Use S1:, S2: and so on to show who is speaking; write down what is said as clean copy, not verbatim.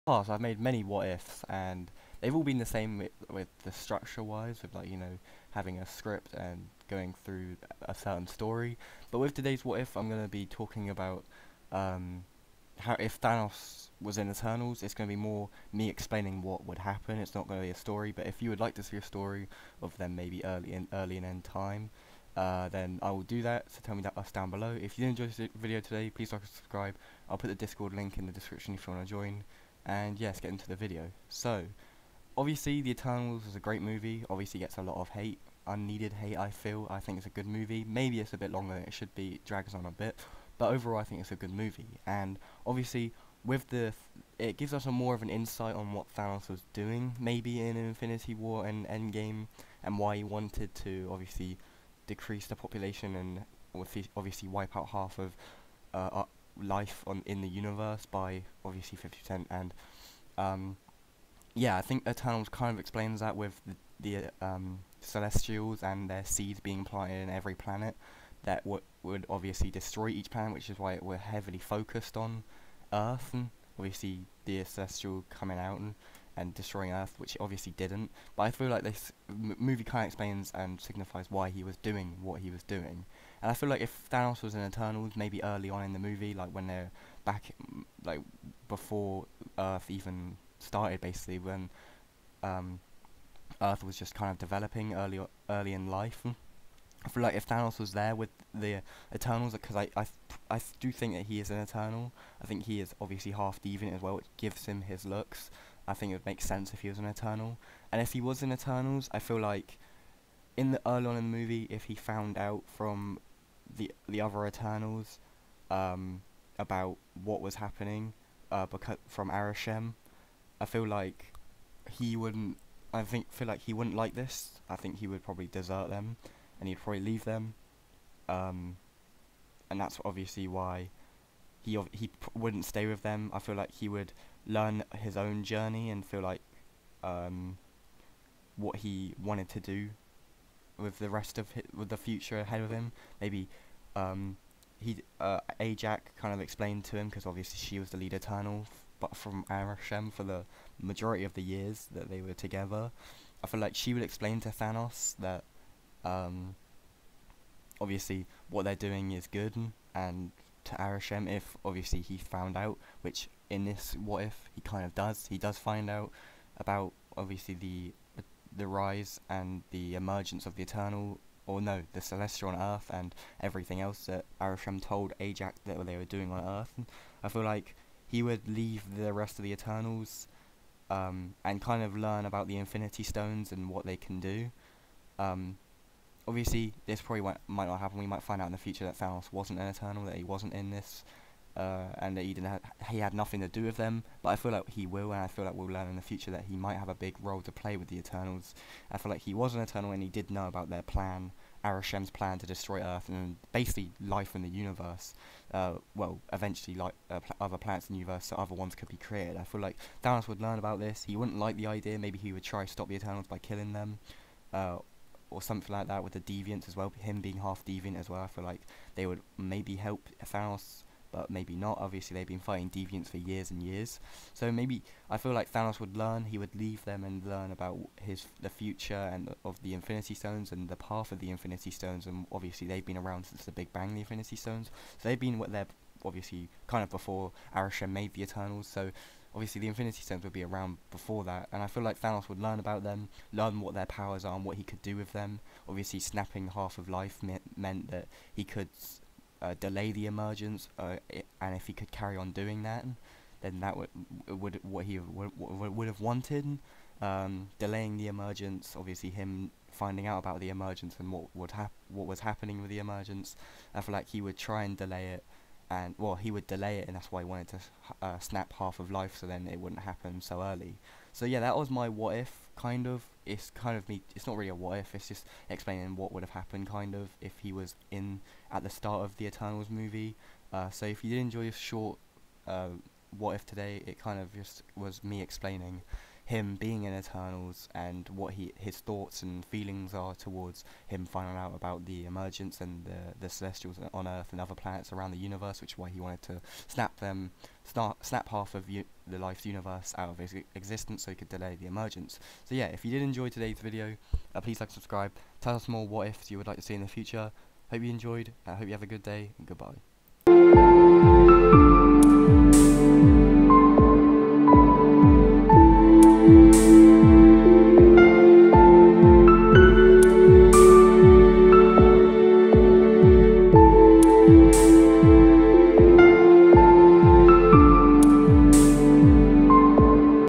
S1: past, I've made many what ifs, and they've all been the same with the structure wise, with like having a script and going through a certain story. But with today's what if, I'm gonna be talking about um, how if Thanos was in Eternals, it's gonna be more me explaining what would happen. It's not gonna be a story. But if you would like to see a story of them maybe early in end time, then I will do that. So tell me that us down below. If you did enjoy this video today, please like and subscribe. I'll put the Discord link in the description if you want to join. And yes, get into the video. So, obviously, The Eternals is a great movie. Obviously, gets a lot of hate, unneeded hate. I feel. I think it's a good movie. Maybe it's a bit longer than it should be. It drags on a bit, but overall, I think it's a good movie. And obviously, with it gives us a more of an insight on what Thanos was doing, maybe in Infinity War and Endgame, and why he wanted to obviously decrease the population and obviously wipe out half of life in the universe by obviously 50%. And um, yeah, I think Eternals kind of explains that with the Celestials and their seeds being planted in every planet that would obviously destroy each planet, which is why we're heavily focused on Earth, and obviously the Celestial coming out and destroying Earth, which it obviously didn't. But I feel like this movie kind of explains and signifies why he was doing what he was doing. And I feel like if Thanos was in Eternals, maybe early on in the movie, like when they're back, like before Earth even started, basically when um, Earth was just kind of developing early in life. I feel like if Thanos was there with the Eternals, because I do think that he is an Eternal. I think he is obviously half deviant as well, which gives him his looks. I think it would make sense if he was an Eternal. And if he was in Eternals, I feel like in the early on in the movie, if he found out from the other Eternals about what was happening because from Arishem, I feel like he wouldn't. Feel like he wouldn't like this. I think he would probably desert them, and he'd probably leave them. Um, and that's obviously why wouldn't stay with them. I feel like he would learn his own journey and feel like what he wanted to do with the rest of with the future ahead of him. Maybe Ajak kind of explained to him, because obviously she was the lead Eternal, but from Arishem for the majority of the years that they were together. I feel like she would explain to Thanos that obviously what they're doing is good, and to Arishem, if obviously he found out, which in this what if he kind of does, he does find out about obviously the rise and the emergence of the Eternal, or no, the Celestial on Earth and everything else that Arishem told Ajak that they were doing on Earth. And I feel like he would leave the rest of the Eternals and kind of learn about the Infinity Stones and what they can do. Obviously, this probably might not happen. We might find out in the future that Thanos wasn't an Eternal, that he wasn't in this, and that he had nothing to do with them. But I feel like he will, and I feel like we'll learn in the future that he might have a big role to play with the Eternals. I feel like he was an Eternal, and he did know about their plan, Arishem's plan to destroy Earth and basically life in the universe. Well, eventually, like other planets in the universe, so other ones could be created. I feel like Thanos would learn about this. He wouldn't like the idea. Maybe he would try to stop the Eternals by killing them. Or something like that with the deviants as well, him being half deviant as well. I feel like they would maybe help Thanos, but maybe not. Obviously they've been fighting deviants for years and years, so maybe I feel like Thanos would learn, he would leave them and learn about the future and of the Infinity Stones and the path of the Infinity Stones. And obviously they've been around since the Big Bang, the Infinity Stones, so they've been what they're obviously kind of before Arishem made the Eternals, so obviously the Infinity Stones would be around before that, and I feel like Thanos would learn about them, learn what their powers are and what he could do with them. Obviously snapping half of life meant that he could delay the emergence, and if he could carry on doing that, then that would what he would have wanted. Delaying the emergence, obviously him finding out about the emergence and what was happening with the emergence, I feel like he would try and delay it. And well, he would delay it, and that's why he wanted to snap half of life, so then it wouldn't happen so early. So yeah, that was my what if, kind of. It's kind of me. It's not really a what if. It's just explaining what would have happened, kind of, if he was in at the start of the Eternals movie. So if you did enjoy this short what if today, it kind of just was me explaining. him being in Eternals and what his thoughts and feelings are towards him finding out about the emergence and the Celestials on Earth and other planets around the universe, which is why he wanted to snap half of the life's universe out of existence so he could delay the emergence. So yeah, if you did enjoy today's video, please like, subscribe, tell us more what ifs you would like to see in the future. Hope you enjoyed, I hope you have a good day, and goodbye.